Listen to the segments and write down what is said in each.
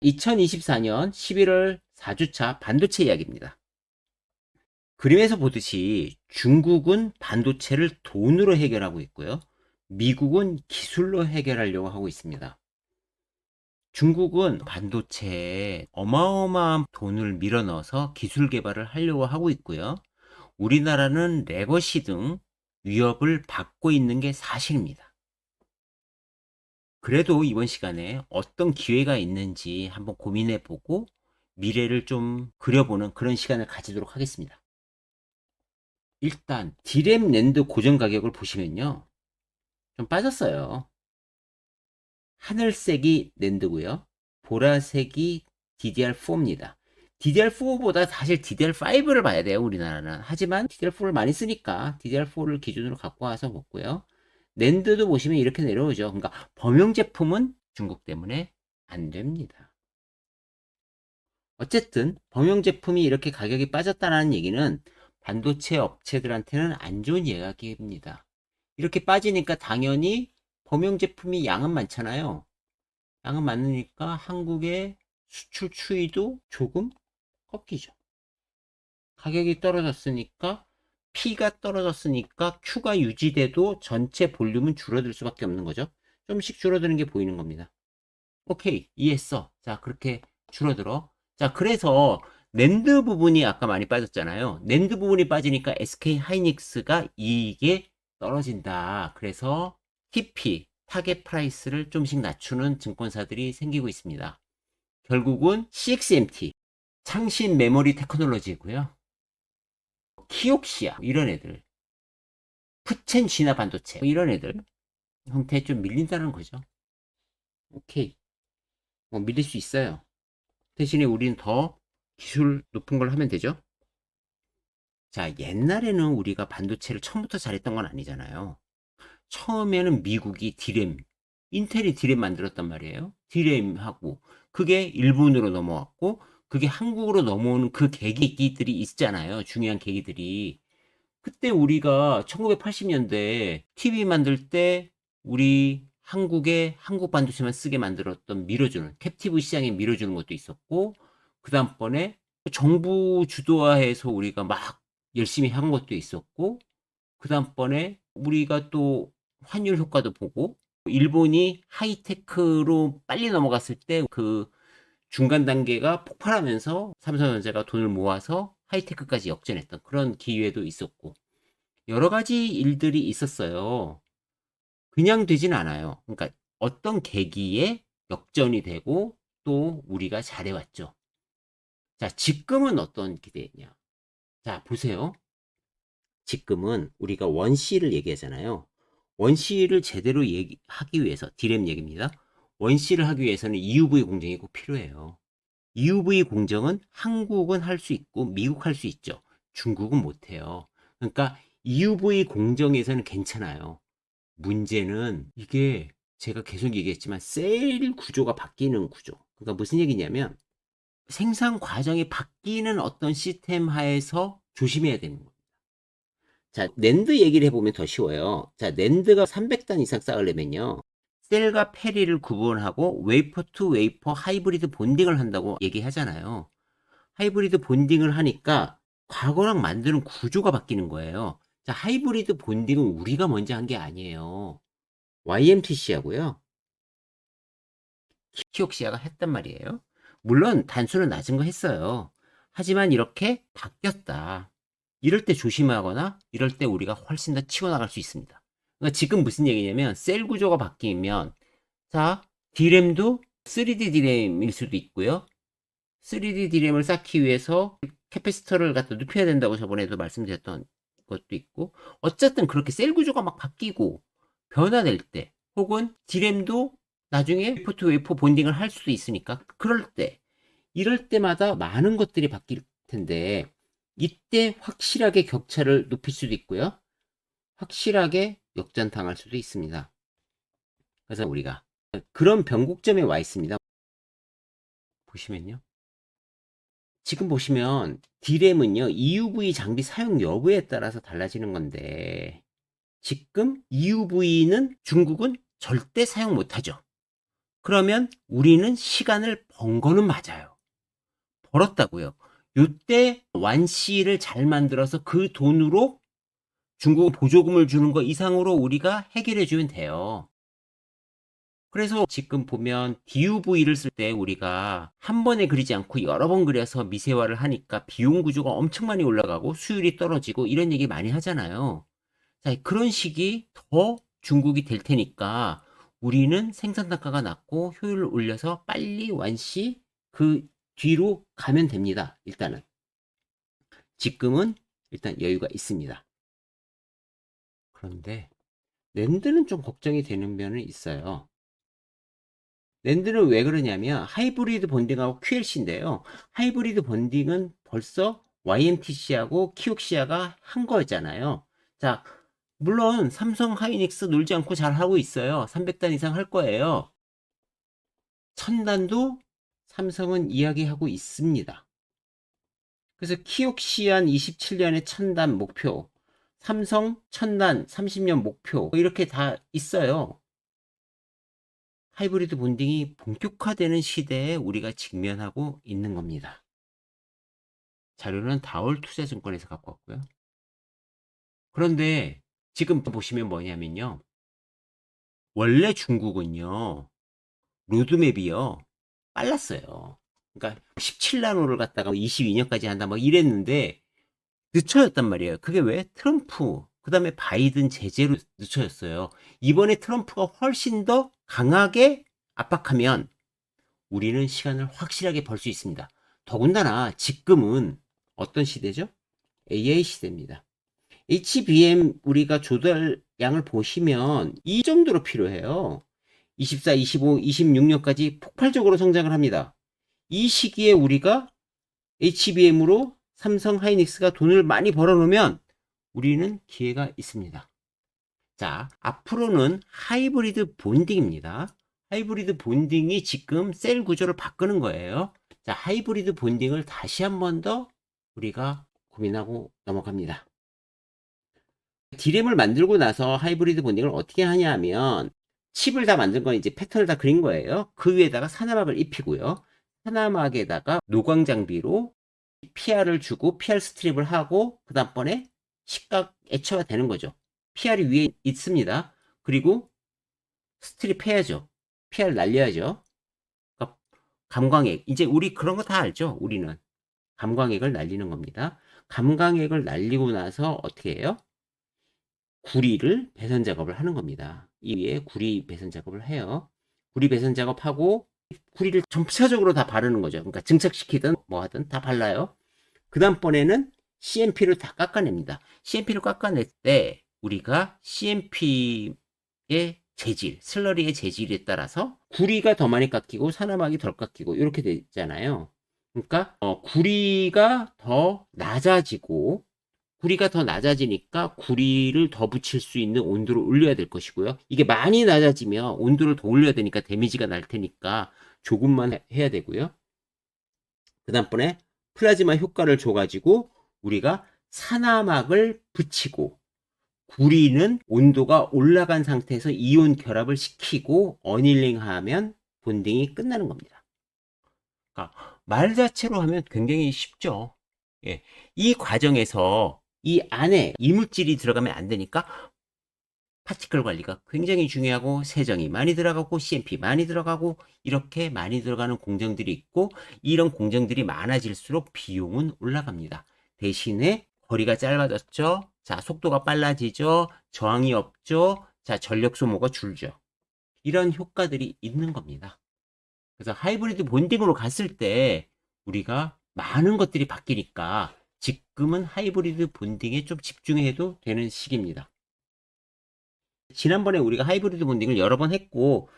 2024년 11월 4주차 반도체 이야기입니다. 그림에서 보듯이 중국은 반도체를 돈으로 해결하고 있고요. 미국은 기술로 해결하려고 하고 있습니다. 중국은 반도체에 어마어마한 돈을 밀어넣어서 기술 개발을 하려고 하고 있고요. 우리나라는 레거시 등 위협을 받고 있는 게 사실입니다. 그래도 이번 시간에 어떤 기회가 있는지 한번 고민해 보고 미래를 좀 그려보는 그런 시간을 가지도록 하겠습니다. 일단 디램 랜드 고정 가격을 보시면요, 좀 빠졌어요. 하늘색이 랜드고요, 보라색이 DDR4입니다. DDR4보다 사실 DDR5를 봐야 돼요, 우리나라는. 하지만 DDR4를 많이 쓰니까 DDR4를 기준으로 갖고 와서 먹고요. 랜드도 보시면 이렇게 내려오죠. 그러니까 범용 제품은 중국 때문에 안 됩니다. 어쨌든 범용 제품이 이렇게 가격이 빠졌다는 얘기는 반도체 업체들한테는 안 좋은 이야기입니다. 이렇게 빠지니까 당연히 범용 제품이 양은 많잖아요. 양은 많으니까 한국의 수출 추이도 조금 꺾이죠. 가격이 떨어졌으니까, P가 떨어졌으니까 Q가 유지돼도 전체 볼륨은 줄어들 수밖에 없는 거죠. 좀씩 줄어드는 게 보이는 겁니다. 오케이, 이해했어. 자, 그렇게 줄어들어. 자, 그래서 낸드 부분이 아까 많이 빠졌잖아요. 낸드 부분이 빠지니까 SK 하이닉스가 이익에 떨어진다. 그래서 TP, 타겟 프라이스를 좀씩 낮추는 증권사들이 생기고 있습니다. 결국은 CXMT, 창신 메모리 테크놀로지고요. 키옥시아, 이런 애들. 푸첸 진화 반도체, 이런 애들 형태에 좀 밀린다는 거죠. 오케이. 뭐 밀릴 수 있어요. 대신에 우리는 더 기술 높은 걸 하면 되죠. 자, 옛날에는 우리가 반도체를 처음부터 잘했던 건 아니잖아요. 처음에는 미국이 디램, 인텔이 디램 만들었단 말이에요. 디램하고 그게 일본으로 넘어왔고, 그게 한국으로 넘어오는 그 계기들이 있잖아요. 중요한 계기들이. 그때 우리가 1980년대 TV 만들 때 우리 한국에 한국 반도체만 쓰게 만들었던, 밀어주는 캡티브 시장에 밀어주는 것도 있었고, 그 다음번에 정부 주도화해서 우리가 막 열심히 한 것도 있었고, 그 다음번에 우리가 또 환율 효과도 보고, 일본이 하이테크로 빨리 넘어갔을 때 그 중간 단계가 폭발하면서 삼성전자가 돈을 모아서 하이테크까지 역전했던 그런 기회도 있었고, 여러 가지 일들이 있었어요. 그냥 되진 않아요. 그러니까 어떤 계기에 역전이 되고 또 우리가 잘해왔죠. 자, 지금은 어떤 기대냐? 자, 보세요. 지금은 우리가 원C를 얘기하잖아요. 원C를 제대로 하기 위해서, 디램 얘기입니다. 원C를 하기 위해서는 EUV 공정이 꼭 필요해요. EUV 공정은 한국은 할 수 있고 미국 할 수 있죠. 중국은 못해요. 그러니까 EUV 공정에서는 괜찮아요. 문제는 이게 제가 계속 얘기했지만 셀 구조가 바뀌는 구조. 그러니까 무슨 얘기냐면 생산 과정이 바뀌는 어떤 시스템 하에서 조심해야 되는 거예요. 자, 낸드 얘기를 해보면 더 쉬워요. 자, 낸드가 300단 이상 쌓으려면요, 셀과 페리를 구분하고 웨이퍼 투 웨이퍼 하이브리드 본딩을 한다고 얘기하잖아요. 하이브리드 본딩을 하니까 과거랑 만드는 구조가 바뀌는 거예요. 자, 하이브리드 본딩은 우리가 먼저 한 게 아니에요. YMTC하고요, 키옥시아가 했단 말이에요. 물론 단수는 낮은 거 했어요. 하지만 이렇게 바뀌었다. 이럴 때 조심하거나 이럴 때 우리가 훨씬 더 치고 나갈 수 있습니다. 그러니까 지금 무슨 얘기냐면 셀 구조가 바뀌면, 자, 디램도 3D 디램일 수도 있고요. 3D 디램을 쌓기 위해서 캐패시터를 갖다 눕혀야 된다고 저번에도 말씀드렸던 것도 있고, 어쨌든 그렇게 셀 구조가 막 바뀌고 변화될 때, 혹은 디램도 나중에 웨이퍼 투 웨이퍼 본딩을 할 수도 있으니까, 그럴 때, 이럴 때마다 많은 것들이 바뀔 텐데, 이때 확실하게 격차를 높일 수도 있고요, 확실하게 역전당할 수도 있습니다. 그래서 우리가 그런 변곡점에 와 있습니다. 보시면요, 지금 보시면 D램은요, EUV 장비 사용 여부에 따라서 달라지는 건데, 지금 EUV는 중국은 절대 사용 못하죠. 그러면 우리는 시간을 번 거는 맞아요. 벌었다고요. 요때 완씨를 잘 만들어서 그 돈으로 중국은 보조금을 주는 거 이상으로 우리가 해결해 주면 돼요. 그래서 지금 보면 DUV를 쓸 때 우리가 한 번에 그리지 않고 여러 번 그려서 미세화를 하니까 비용 구조가 엄청 많이 올라가고 수율이 떨어지고 이런 얘기 많이 하잖아요. 자, 그런 식이 더 중국이 될 테니까 우리는 생산 단가가 낮고 효율을 올려서 빨리 완시 그 뒤로 가면 됩니다. 일단은. 지금은 일단 여유가 있습니다. 그런데 낸드는 좀 걱정이 되는 면은 있어요. 낸드는 왜 그러냐면 하이브리드 본딩하고 QLC인데요. 하이브리드 본딩은 벌써 YMTC하고 키옥시아가 한 거잖아요. 자, 물론 삼성 하이닉스 놀지 않고 잘 하고 있어요. 300단 이상 할 거예요. 1000단도 삼성은 이야기하고 있습니다. 그래서 키옥시안 27년에 1000단 목표, 삼성 1000단 30년 목표 이렇게 다 있어요. 하이브리드 본딩이 본격화되는 시대에 우리가 직면하고 있는 겁니다. 자료는 다올투자증권에서 갖고 왔고요. 그런데 지금 보시면 뭐냐면요. 원래 중국은요. 로드맵이요. 빨랐어요. 그러니까 17나노를 갖다가 22년까지 한다 뭐 이랬는데 늦춰졌단 말이에요. 그게 왜? 트럼프, 그 다음에 바이든 제재로 늦춰졌어요. 이번에 트럼프가 훨씬 더 강하게 압박하면 우리는 시간을 확실하게 벌 수 있습니다. 더군다나 지금은 어떤 시대죠? AI 시대입니다. HBM 우리가 조달량을 보시면 이 정도로 필요해요. 24, 25, 26년까지 폭발적으로 성장을 합니다. 이 시기에 우리가 HBM으로 삼성 하이닉스가 돈을 많이 벌어놓으면 우리는 기회가 있습니다. 자, 앞으로는 하이브리드 본딩입니다. 하이브리드 본딩이 지금 셀 구조를 바꾸는 거예요. 자, 하이브리드 본딩을 다시 한 번 더 우리가 고민하고 넘어갑니다. D램을 만들고 나서 하이브리드 본딩을 어떻게 하냐 하면 칩을 다 만든 건 이제 패턴을 다 그린 거예요. 그 위에다가 산화막을 입히고요. 산화막에다가 노광 장비로 PR을 주고 PR 스트립을 하고 그 다음번에 식각 애처가 되는 거죠. PR이 위에 있습니다. 그리고 스트립 해야죠. PR 날려야죠. 그러니까 감광액. 이제 우리 그런 거 다 알죠. 우리는 감광액을 날리는 겁니다. 감광액을 날리고 나서 어떻게 해요? 구리를 배선 작업을 하는 겁니다. 이 위에 구리 배선 작업을 해요. 구리 배선 작업하고 구리를 전차적으로 다 바르는 거죠. 그러니까 증착시키든 뭐 하든 다 발라요. 그 다음번에는 CMP를 다 깎아냅니다. CMP를 깎아낼 때 우리가 CMP의 재질, 슬러리의 재질에 따라서 구리가 더 많이 깎이고 산화막이 덜 깎이고 이렇게 되잖아요. 그러니까 구리가 더 낮아지고 구리가 더 낮아지니까 구리를 더 붙일 수 있는 온도를 올려야 될 것이고요. 이게 많이 낮아지면 온도를 더 올려야 되니까 데미지가 날 테니까 조금만 해야 되고요. 그 다음번에 플라즈마 효과를 줘가지고 우리가 산화막을 붙이고 구리는 온도가 올라간 상태에서 이온 결합을 시키고 어닐링하면 본딩이 끝나는 겁니다. 그러니까 말 자체로 하면 굉장히 쉽죠. 예. 이 과정에서 이 안에 이물질이 들어가면 안 되니까 파티클 관리가 굉장히 중요하고 세정이 많이 들어가고 CMP 많이 들어가고 이렇게 많이 들어가는 공정들이 있고 이런 공정들이 많아질수록 비용은 올라갑니다. 대신에 거리가 짧아졌죠. 자, 속도가 빨라지죠. 저항이 없죠. 자, 전력 소모가 줄죠. 이런 효과들이 있는 겁니다. 그래서 하이브리드 본딩으로 갔을 때 우리가 많은 것들이 바뀌니까 지금은 하이브리드 본딩에 좀 집중해도 되는 시기입니다. 지난번에 우리가 하이브리드 본딩을 여러 번 했고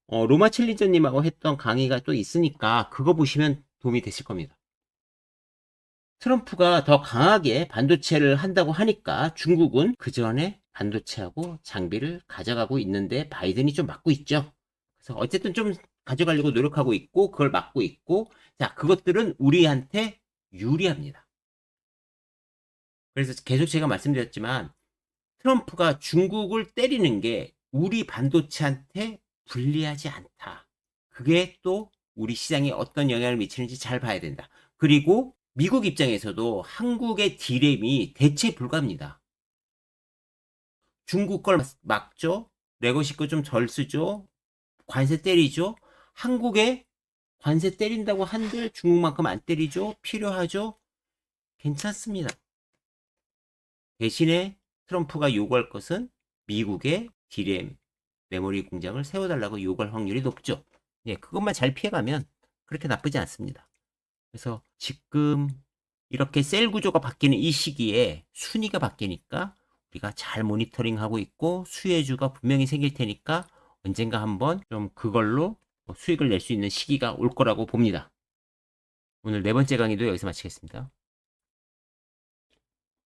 로마 챌린저님하고 했던 강의가 또 있으니까 그거 보시면 도움이 되실 겁니다. 트럼프가 더 강하게 반도체를 한다고 하니까 중국은 그 전에 반도체하고 장비를 가져가고 있는데 바이든이 좀 막고 있죠. 그래서 어쨌든 좀 가져가려고 노력하고 있고 그걸 막고 있고 자 그것들은 우리한테 유리합니다. 그래서 계속 제가 말씀드렸지만 트럼프가 중국을 때리는 게 우리 반도체한테 불리하지 않다. 그게 또 우리 시장에 어떤 영향을 미치는지 잘 봐야 된다. 그리고 미국 입장에서도 한국의 디램이 대체 불가합니다. 중국 걸 막죠. 레고시 거 좀 덜 쓰죠. 관세 때리죠. 한국에 관세 때린다고 한들 중국만큼 안 때리죠. 필요하죠. 괜찮습니다. 대신에 트럼프가 요구할 것은 미국의 디램 메모리 공장을 세워달라고 요구할 확률이 높죠. 예, 그것만 잘 피해가면 그렇게 나쁘지 않습니다. 그래서 지금 이렇게 셀 구조가 바뀌는 이 시기에 순위가 바뀌니까 우리가 잘 모니터링하고 있고 수혜주가 분명히 생길 테니까 언젠가 한번 좀 그걸로 수익을 낼 수 있는 시기가 올 거라고 봅니다. 오늘 네 번째 강의도 여기서 마치겠습니다.